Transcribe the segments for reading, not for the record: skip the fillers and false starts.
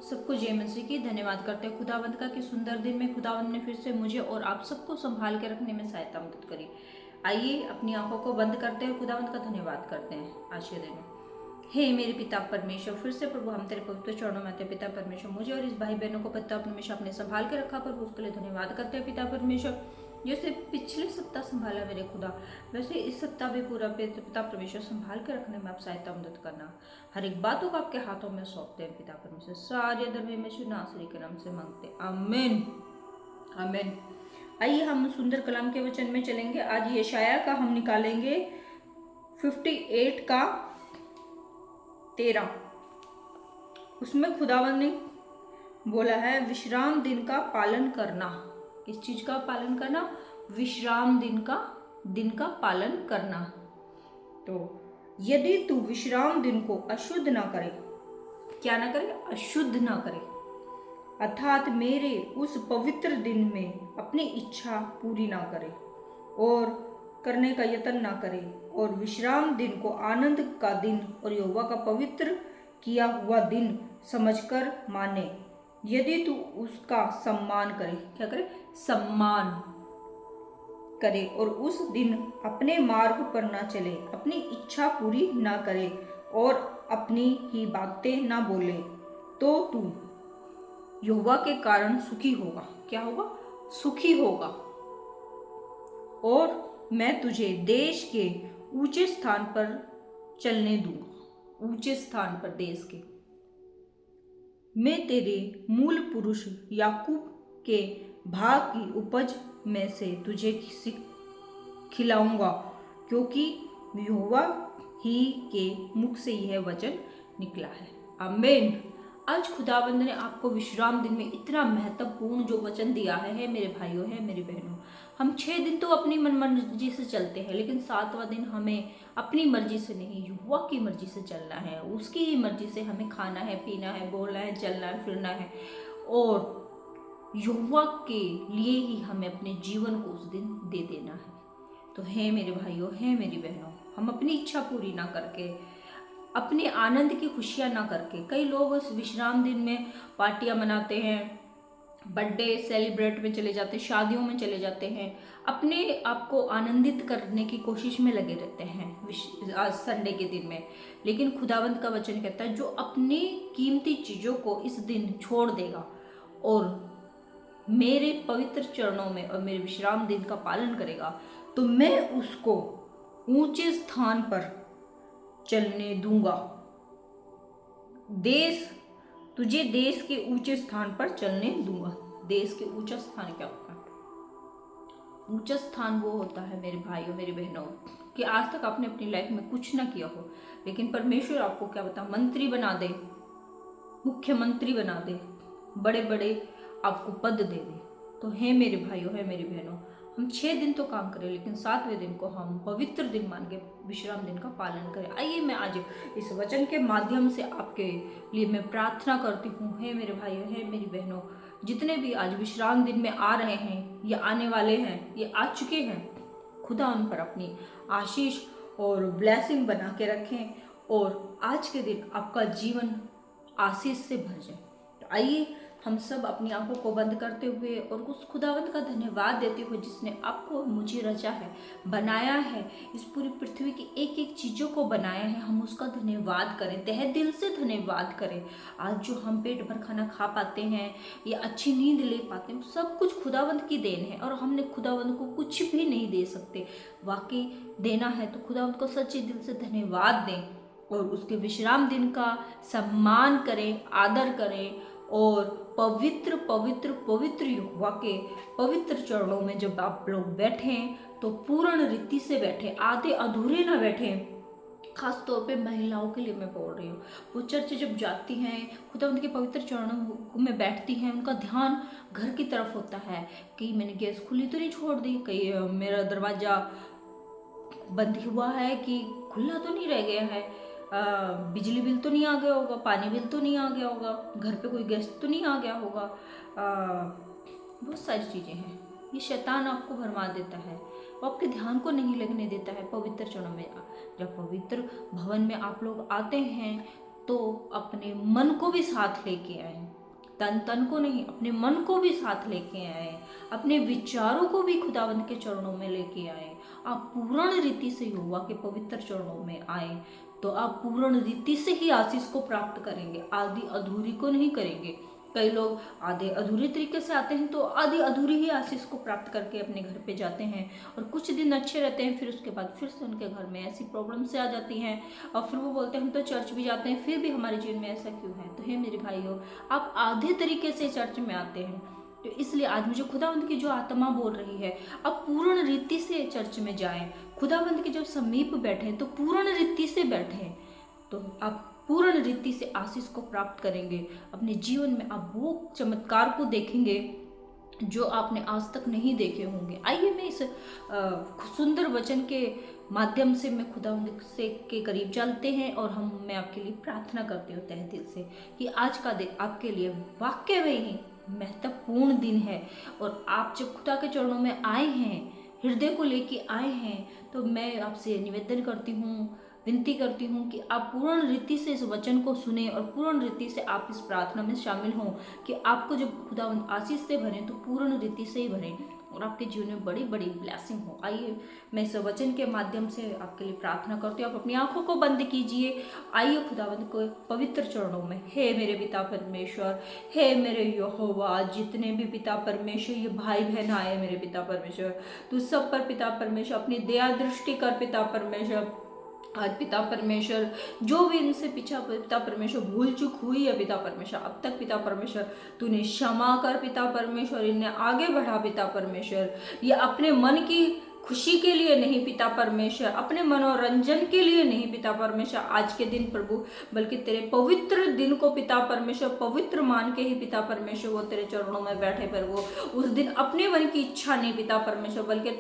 सबको जय मसीह की। धन्यवाद करते हैं खुदावंद का कि सुंदर दिन में खुदावंद ने फिर से मुझे और आप सबको संभाल के रखने में सहायता मदद करी। आइए अपनी आंखों को बंद करते हैं, खुदावंद का धन्यवाद करते हैं आज के दिन में। हे मेरे पिता परमेश्वर, फिर से प्रभु हम तेरे पवित्र चरणों में आते हैं। पिता परमेश्वर, मुझे और इस भाई बहनों को पिता परमेश्वर आपने संभाल के रखा, प्रभु उसके लिए धन्यवाद करते हैं। पिता परमेश्वर, जैसे पिछले सप्ताह संभाला मेरे खुदा, वैसे इस सप्ताह भी पूरा पिता परमेश्वर संभाल के रखने में आप सहायता मदद करना। हर एक बातों को आपके हाथों में सौंपते हैं पिता परमेश्वर। सारे धर्म में नासरी के नाम से मांगते हैं, आमीन आमीन। आइए हम सुंदर कलाम के वचन में चलेंगे। आज यशाया का हम निकालेंगे 58 का 13। उसमें खुदावन ने बोला है विश्राम दिन का पालन करना। किस चीज का पालन करना? विश्राम दिन का पालन करना। तो यदि तू विश्राम दिन को अशुद्ध ना करे, क्या ना करे? अशुद्ध ना करे, अर्थात मेरे उस पवित्र दिन में अपनी इच्छा पूरी ना करे और करने का यत्न ना करे, और विश्राम दिन को आनंद का दिन और यहोवा का पवित्र किया हुआ दिन समझकर माने, यदि तू उसका सम्मान करे, क्या करे? सम्मान करे, और उस दिन अपने मार्ग पर ना चले, अपनी इच्छा पूरी ना करे और अपनी ही बातें ना बोले, तो तू यहोवा के कारण सुखी होगा। क्या होगा? सुखी होगा। और मैं तुझे देश के ऊंचे स्थान पर चलने दूंगा। ऊंचे स्थान पर देश के मैं तेरे मूल पुरुष याकूब के भाग की उपज में से तुझे खिलाऊंगा, क्योंकि यहोवा ही के मुख से यह वचन निकला है, आमीन। आज खुदाबंद ने आपको विश्राम दिन में इतना महत्वपूर्ण जो वचन दिया है मेरे भाइयों, है मेरी बहनों। हम 6 दिन तो अपनी मन मर्जी से चलते हैं, लेकिन 7वां दिन हमें अपनी मर्जी से नहीं, यहोवा की मर्जी से चलना है। उसकी ही मर्जी से हमें खाना है, पीना है, बोलना है, चलना है, फिरना है, और यहोवा के लिए ही हमें अपने जीवन को उस दिन दे देना है। तो है मेरे भाइयों, है मेरी बहनों, हम अपनी इच्छा पूरी ना करके, अपने आनंद की खुशियां ना करके, कई लोग उस विश्राम दिन में पार्टियां मनाते हैं, बर्थडे सेलिब्रेट में चले जाते हैं, शादियों में चले जाते हैं, अपने आप को आनंदित करने की कोशिश में लगे रहते हैं आज संडे के दिन में। लेकिन खुदावंत का वचन कहता है जो अपनी कीमती चीज़ों को इस दिन छोड़ देगा और मेरे पवित्र चरणों में और मेरे विश्राम दिन का पालन करेगा, तो मैं उसको ऊंचे स्थान पर चलने दूंगा। तुझे देश के ऊंचे स्थान पर चलने दूंगा। देश के ऊंचा स्थान क्या होता है? ऊंचा स्थान वो होता है मेरे भाइयों, मेरी बहनों, कि आज तक आपने अपनी लाइफ में कुछ ना किया हो, लेकिन परमेश्वर आपको क्या बता, मंत्री बना दे, मुख्यमंत्री बना दे, बड़े बड़े आपको पद दे दे। तो है मेरे भाइयों, है मेरी बहनों, हम 6 दिन तो काम करें, लेकिन 7वें दिन को हम पवित्र दिन मान के विश्राम दिन का पालन करें। आइए मैं आज इस वचन के माध्यम से आपके लिए मैं प्रार्थना करती हूँ। है मेरे भाइयों, है मेरी बहनों, जितने भी आज विश्राम दिन में आ रहे हैं या आने वाले हैं, ये आ चुके हैं, खुदा उन पर अपनी आशीष और ब्लेसिंग बना के रखें, और आज के दिन आपका जीवन आशीष से भर जाए। तो आइए हम सब अपनी आंखों को बंद करते हुए और उस खुदावंत का धन्यवाद देते हुए जिसने आपको मुझे रचा है, बनाया है, इस पूरी पृथ्वी की एक एक चीज़ों को बनाया है, हम उसका धन्यवाद करें, तहे दिल से धन्यवाद करें। आज जो हम पेट भर खाना खा पाते हैं या अच्छी नींद ले पाते हैं, सब कुछ खुदावंत की देन है, और हमने खुदावंत को कुछ भी नहीं दे सकते। वाकई देना है तो खुदावंत को सच्चे दिल से धन्यवाद दें और उसके विश्राम दिन का सम्मान करें, आदर करें, और पवित्र पवित्र पवित्र यहोवा के पवित्र चरणों में जब आप लोग बैठें तो पूर्ण रीति से बैठें, आधे अधूरे ना बैठें। खास तौर पे महिलाओं के लिए मैं बोल रही हूँ, वो चर्च जब जाती हैं, खुदावंत के पवित्र चरणों में बैठती हैं, उनका ध्यान घर की तरफ होता है कि मैंने गैस खुली तो नहीं छोड़ दी, कहीं मेरा दरवाज़ा बंद हुआ है कि खुला तो नहीं रह गया है, बिजली बिल तो नहीं आ गया होगा, पानी बिल तो नहीं आ गया होगा, घर पे कोई गेस्ट तो नहीं आ गया होगा। बहुत सारी चीज़ें हैं, ये शैतान आपको भरमा देता है, वो आपके ध्यान को नहीं लगने देता है पवित्र चरणों में। जब पवित्र भवन में आप लोग आते हैं तो अपने मन को भी साथ लेके आए, तन को नहीं, अपने मन को भी साथ लेके आए, अपने विचारों को भी खुदावंद के चरणों में लेके आए। आप पूर्ण रीति से यहोवा के पवित्र चरणों में आए तो आप पूर्ण रीति से ही आशीष को प्राप्त करेंगे, आधी अधूरी को नहीं करेंगे। कई लोग आधे अधूरे तरीके से आते हैं तो आधी अधूरी ही आशीष को प्राप्त करके अपने घर पे जाते हैं और कुछ दिन अच्छे रहते हैं, फिर उसके बाद फिर से उनके घर में ऐसी प्रॉब्लम से आ जाती हैं और फिर वो बोलते हैं हम तो चर्च भी जाते हैं फिर भी हमारे जीवन में ऐसा क्यों है। तो हे मेरे भाइयों, आप आधे तरीके से चर्च में आते हैं, तो इसलिए आज मुझे खुदावंद की जो आत्मा बोल रही है आप पूर्ण रीति से चर्च में जाएं। खुदावंद के जब समीप बैठे तो पूर्ण रीति से बैठे तो आप पूर्ण रीति से आशीष को प्राप्त करेंगे। अपने जीवन में आप वो चमत्कार को देखेंगे जो आपने आज तक नहीं देखे होंगे। आइए मैं इस सुंदर वचन के माध्यम से मैं खुदावंद से के करीब चलते हैं और मैं आपके लिए प्रार्थना करती हूँ तहे दिल से कि आज का दिन आपके लिए वाकई में ही महत्वपूर्ण दिन है। और आप जब खुदा के चरणों में आए हैं, हृदय को लेके आए हैं, तो मैं आपसे निवेदन करती हूँ, विनती करती हूँ कि आप पूर्ण रीति से इस वचन को सुने और पूर्ण रीति से आप इस प्रार्थना में शामिल हों कि आपको जब खुदावंद आशीष से भरें तो पूर्ण रीति से ही भरें और आपके जीवन में बड़ी बड़ी ब्लेसिंग हो। आइए मैं इस वचन के माध्यम से आपके लिए प्रार्थना करती हूँ। आप अपनी आंखों को बंद कीजिए। आइए खुदावंद को पवित्र चरणों में। हे मेरे पिता परमेश्वर, हे मेरे यहोवा, जितने भी पिता परमेश्वर ये भाई बहन आए मेरे पिता परमेश्वर, तू सब पर पिता परमेश्वर अपनी दया दृष्टि कर पिता परमेश्वर। आज पिता परमेश्वर जो भी इनसे पीछा पिता परमेश्वर भूल चूक हुई है पिता परमेश्वर, अब तक पिता परमेश्वर तूने क्षमा कर पिता परमेश्वर, इन्हें आगे बढ़ा पिता परमेश्वर। ये अपने मन की खुशी के लिए नहीं पिता परमेश्वर, अपने मनोरंजन के लिए नहीं पिता परमेश्वर आज के दिन प्रभु, बल्कि तेरे पवित्र दिन को पिता परमेश्वर पवित्र मान के ही पिता परमेश्वर वो तेरे चरणों में बैठे प्रभु। उस दिन अपने मन की इच्छा नहीं पिता परमेश्वर, बल्कि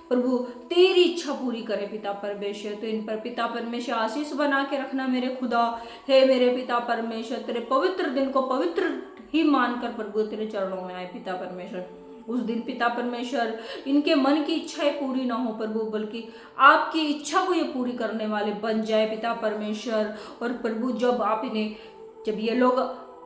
प्रभु तेरी इच्छा पूरी करे पिता परमेश्वर। तो इन पर पिता परमेश्वर आशीष बना के रखना मेरे खुदा। हे मेरे पिता परमेश्वर, तेरे पवित्र दिन को पवित्र ही मानकर प्रभु तेरे चरणों में आए पिता परमेश्वर। उस दिन पिता परमेश्वर इनके मन की इच्छाएं पूरी ना हो प्रभु, बल्कि आपकी इच्छा को ये पूरी करने वाले बन जाए पिता परमेश्वर। और प्रभु जब ये लोग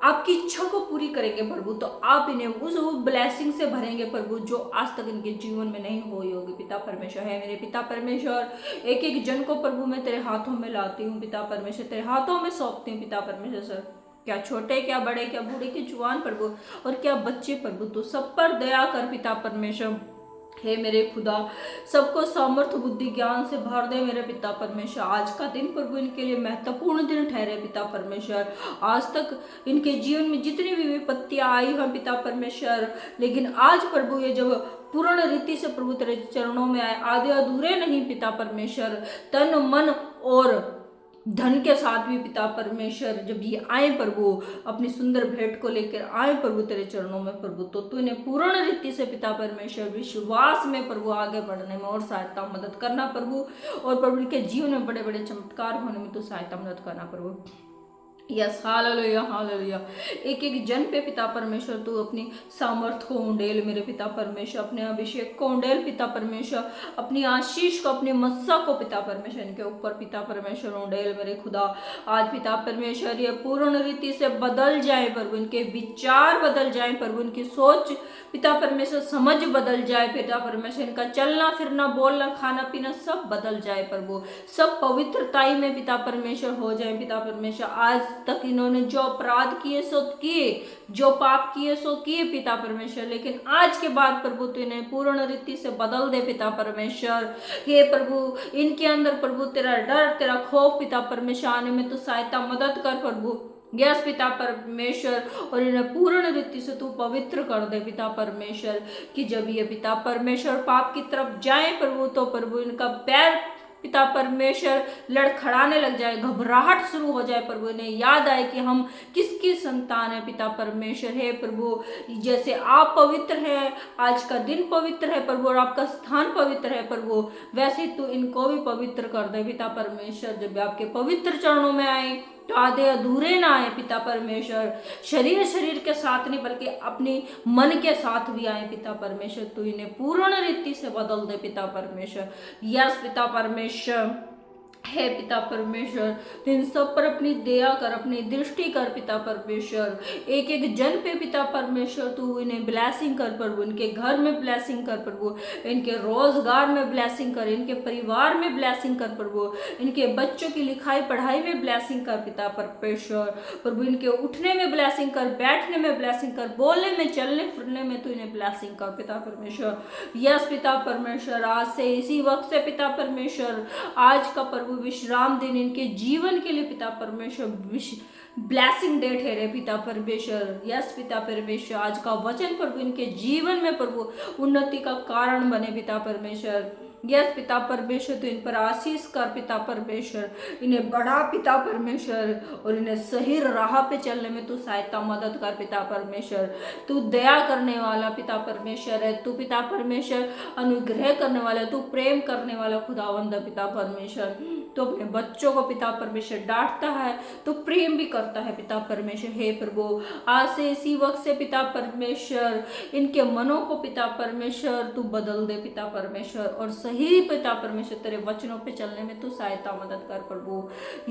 आपकी इच्छा को पूरी करेंगे प्रभु, तो आप इन्हें उस ब्लेसिंग से भरेंगे प्रभु जो आज तक इनके जीवन में नहीं हुई होगी पिता परमेश्वर। है मेरे पिता परमेश्वर, एक एक जन को प्रभु मैं तेरे हाथों में लाती हूँ पिता परमेश्वर, तेरे हाथों में सौंपती हूँ पिता परमेश्वर। क्या छोटे, क्या बड़े, क्या बूढ़े, क्या जवान प्रभु, और क्या बच्चे प्रभु, तो सब पर दया कर पिता परमेश्वर। हे मेरे खुदा, सबको सामर्थ्य बुद्धि ज्ञान से भर दे मेरे पिता परमेश्वर। आज का दिन प्रभु इनके लिए महत्वपूर्ण दिन ठहरे पिता परमेश्वर। आज तक इनके जीवन में जितनी भी विपत्तियां आई हैं पिता परमेश्वर, लेकिन आज प्रभु ये जब पूर्ण रीति से प्रभु तेरे चरणों में आए, आधे अधूरे नहीं पिता परमेश्वर, तन मन और धन के साथ भी पिता परमेश्वर जब ये आए प्रभु अपनी सुंदर भेंट को लेकर आए प्रभु तेरे चरणों में प्रभु, तो तू इन्हें पूर्ण रीति से पिता परमेश्वर विश्वास में प्रभु आगे बढ़ने में और सहायता मदद करना प्रभु। और प्रभु इनके जीवन में बड़े बड़े चमत्कार होने में तो सहायता मदद करना प्रभु। Yes, hallelujah hallelujah. एक एक जन पे पिता परमेश्वर तू अपनी सामर्थ को उंडेल मेरे पिता परमेश्वर, अपने अभिषेक को उंडेल पिता परमेश्वर, अपनी आशीष को, अपनी मस्सा को पिता परमेश्वर इनके ऊपर पिता परमेश्वर उंडेल मेरे खुदा। आज पिता परमेश्वर ये पूर्ण रीति से बदल जाए प्रभु, इनके विचार बदल जाए प्रभु, इनकी सोच पिता परमेश्वर समझ बदल जाए पिता परमेश्वर, इनका चलना फिरना बोलना खाना पीना सब बदल जाए प्रभु, सब पवित्रताई में पिता परमेश्वर हो जाए पिता परमेश्वर। आज तक इन्होंने जो अपराध किए सो किए, जो पाप किए सो किए पिता परमेश्वर, लेकिन आज के बाद प्रभु तू इन्हें पूर्ण रीति से बदल दे पिता परमेश्वर। हे प्रभु इनके अंदर प्रभु तेरा डर तेरा खौफ पिता परमेश्वर आने में तो सहायता मदद कर प्रभु। यस पिता परमेश्वर, और इन्हें पूर्ण रीति से तू पवित्र कर दे पिता परमेश्वर, कि जब ये पिता परमेश्वर पाप की तरफ जाए प्रभु, तो प्रभु इनका पैर पिता परमेश्वर लड़खड़ाने लग जाए, घबराहट शुरू हो जाए प्रभु, इन्हें याद आए कि हम किसकी संतान है पिता परमेश्वर। है प्रभु जैसे आप पवित्र हैं, आज का दिन पवित्र है प्रभु और आपका स्थान पवित्र है प्रभु, वैसे तू इनको भी पवित्र कर दे पिता परमेश्वर। जब आपके पवित्र चरणों में आए तो आधे अधूरे ना आए पिता परमेश्वर, शरीर के साथ नहीं बल्कि अपनी मन के साथ भी आए पिता परमेश्वर। तू इन्हें पूर्ण रीति से बदल दे पिता परमेश्वर। यस पिता परमेश्वर, हे पिता परमेश्वर, तो इन सब पर अपनी दया कर, अपनी दृष्टि कर पिता परमेश्वर। एक एक जन पे पिता परमेश्वर तू इन्हें ब्लेसिंग कर प्रभु, इनके घर में ब्लेसिंग कर प्रभु, इनके रोजगार में ब्लेसिंग कर, इनके परिवार में ब्लेसिंग कर प्रभु, इनके बच्चों की लिखाई पढ़ाई में ब्लेसिंग कर पिता परमेश्वर। प्रभु इनके उठने में ब्लेसिंग कर, बैठने में ब्लेसिंग कर, बोलने में, चलने फिरने में तू इन्हें ब्लेसिंग कर पिता परमेश्वर। यस पिता परमेश्वर, आज से इसी वक्त से पिता परमेश्वर, आज का प्रभु विश्राम दिन इनके जीवन के लिए पिता परमेश्वर ब्लेसिंग डे ठहरे पिता परमेश्वर। यस पिता परमेश्वर, आज का वचन प्रभु इनके जीवन में प्रभु उन्नति का कारण बने पिता परमेश्वर। यस पिता परमेश्वर, तो इन पर आशीष कर पिता परमेश्वर, इन्हें बढ़ा पिता परमेश्वर, और इन्हें सही राह पे चलने में तू सहायता मदद कर पिता परमेश्वर। तू दया करने वाला पिता परमेश्वर है, तू पिता परमेश्वर अनुग्रह करने वाला है, तू प्रेम करने वाला खुदावंद पिता परमेश्वर। तो अपने बच्चों को पिता परमेश्वर डांटता है तो प्रेम भी करता है पिता परमेश्वर। हे प्रभु, आज से इसी वक्त से पिता परमेश्वर इनके मनों को पिता परमेश्वर तू बदल दे पिता परमेश्वर, और सही पिता परमेश्वर तेरे वचनों पे चलने में तू सहायता मदद कर प्रभु।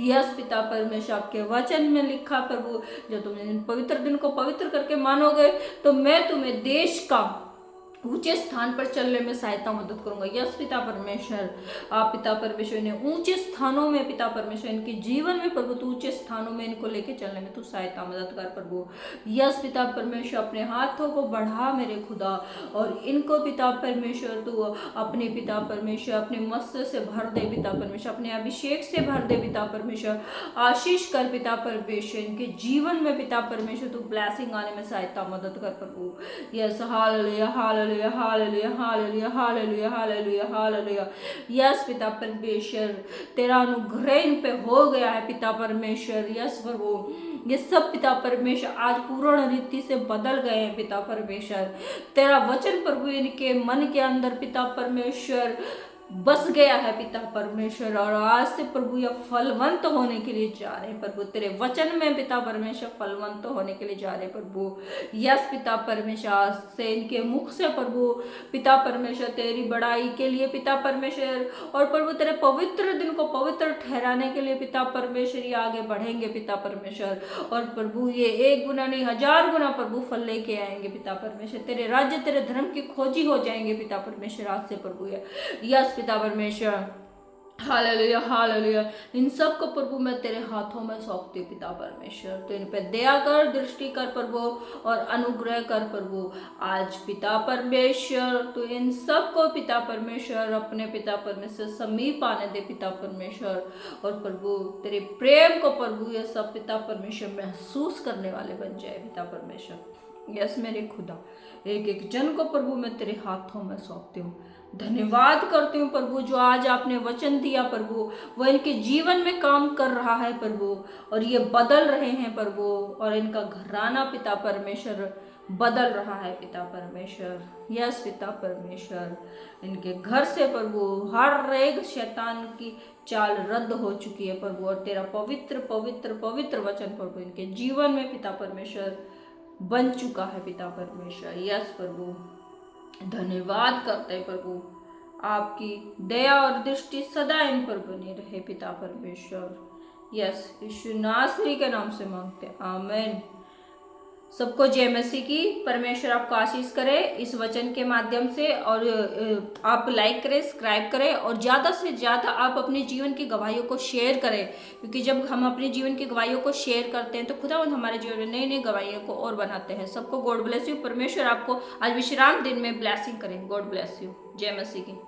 यस पिता परमेश्वर, आपके वचन में लिखा प्रभु, जो तुम इन पवित्र दिन को पवित्र करके मानोगे तो मैं तुम्हें देश का ऊंचे स्थान पर चलने में सहायता मदद करूंगा। यस पिता परमेश्वर, आप पिता परमेश्वर ने ऊंचे स्थानों में पिता परमेश्वर इनके जीवन में प्रभु तू ऊंचे स्थानों में इनको लेके चलने में तू सहायता मदद कर प्रभु। यस पिता परमेश्वर, अपने हाथों को बढ़ा मेरे खुदा, और इनको पिता परमेश्वर तू अपने पिता परमेश्वर अपने मत्स्य से भर दे पिता परमेश्वर, अपने अभिषेक से भर दे पिता परमेश्वर, आशीष कर पिता परमेश्वर, इनके जीवन में पिता परमेश्वर तू ब्लेसिंग आने में सहायता मदद कर प्रभु। Yes hallelujah hallelujah hallelujah hallelujah hallelujah hallelujah hallelujah. Yes पिता परमेश्वर, तेरा अनुग्रह इन पे हो गया है पिता परमेश्वर। यस प्रभु, ये सब पिता परमेश्वर आज पूर्ण रीति से बदल गए हैं पिता परमेश्वर। तेरा वचन प्रभु इनके मन के अंदर पिता परमेश्वर बस गया है पिता परमेश्वर, और आज से प्रभु यह फलवंत होने के लिए जा रहे हैं प्रभु। तेरे वचन में पिता परमेश्वर फलवंत होने के लिए जा रहे हैं प्रभु। यस पिता परमेश्वर, आज से इनके मुख से प्रभु पिता परमेश्वर तेरी बड़ाई के लिए पिता परमेश्वर, और प्रभु तेरे पवित्र दिन को पवित्र ठहराने के लिए पिता परमेश्वर ये आगे बढ़ेंगे पिता परमेश्वर, और प्रभु ये 1 गुना नहीं 1000 गुना प्रभु फल लेके आएंगे पिता परमेश्वर। तेरे राज्य तेरे धर्म की खोजी हो जाएंगे पिता परमेश्वर आज से प्रभु। यस पिता परमेश्वर, हालेलुया हालेलुया। इन सब को प्रभु मैं तेरे हाथों में सौंपती हूँ पिता परमेश्वर। तो इन पे दया कर, दृष्टि कर प्रभु, और अनुग्रह कर प्रभु आज पिता परमेश्वर। तो इन सब को पिता परमेश्वर अपने पिता परमेश्वर समीप आने दे पिता परमेश्वर, और प्रभु तेरे प्रेम को प्रभु ये सब पिता परमेश्वर महसूस करने वाले बन जाए पिता परमेश्वर। यस मेरे खुदा, एक एक जन को प्रभु मैं तेरे हाथों में सौंपती हूँ। धन्यवाद करती हूँ प्रभु, जो आज आपने वचन दिया प्रभु वो इनके जीवन में काम कर रहा है प्रभु, और ये बदल रहे हैं प्रभु, और इनका घराना पिता परमेश्वर बदल रहा है पिता परमेश्वर। यस पिता परमेश्वर, इनके घर से प्रभु हर एक शैतान की चाल रद्द हो चुकी है प्रभु, और तेरा पवित्र पवित्र पवित्र वचन प्रभु इनके जीवन में पिता परमेश्वर बन चुका है पिता परमेश्वर। यस प्रभु, धन्यवाद करते हैं प्रभु, आपकी दया और दृष्टि सदा इन पर बनी रहे पिता परमेश्वर। यस यीशु नासरी के नाम से मांगते हैं, आमीन। सबको जय मसीह की। परमेश्वर आपको आशीष करे इस वचन के माध्यम से, और आप लाइक करें, सब्सक्राइब करें, और ज़्यादा से ज़्यादा आप अपने जीवन की गवाहियों को शेयर करें, क्योंकि जब हम अपने जीवन की गवाहियों को शेयर करते हैं तो खुदावंद हमारे जीवन में नई नई गवाहियों को और बनाते हैं। सबको गॉड ब्लेस यू। परमेश्वर आपको आज विश्राम दिन में ब्लेसिंग करें। God bless you. जय मसीह की।